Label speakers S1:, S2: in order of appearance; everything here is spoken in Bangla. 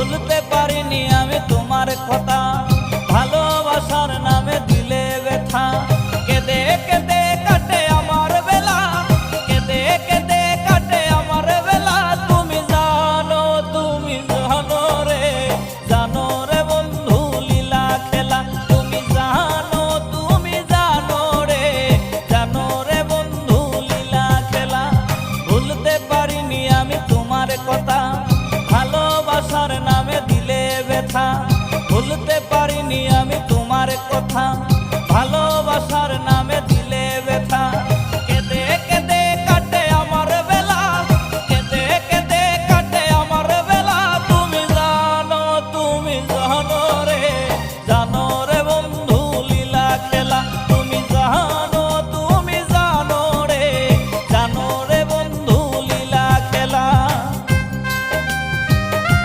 S1: ভুলতে পারিনি আমি তোমার কথা, ভালোবাসার নামে দিলে ব্যথা। কেঁদে কেঁদে কাটে আমার বেলা, কেঁদে কেঁদে কাটে আমার বেলা। তুমি জানো রে, জানো রে বন্ধু লীলা খেলা। তুমি জানো রে, জানো রে বন্ধু লীলা খেলা। ভুলতে পারিনি আমি তোমার কথা, ভালোবাসার নামে দিলে ব্যথা। ভুলতে পারিনি আমি তোমার কথা।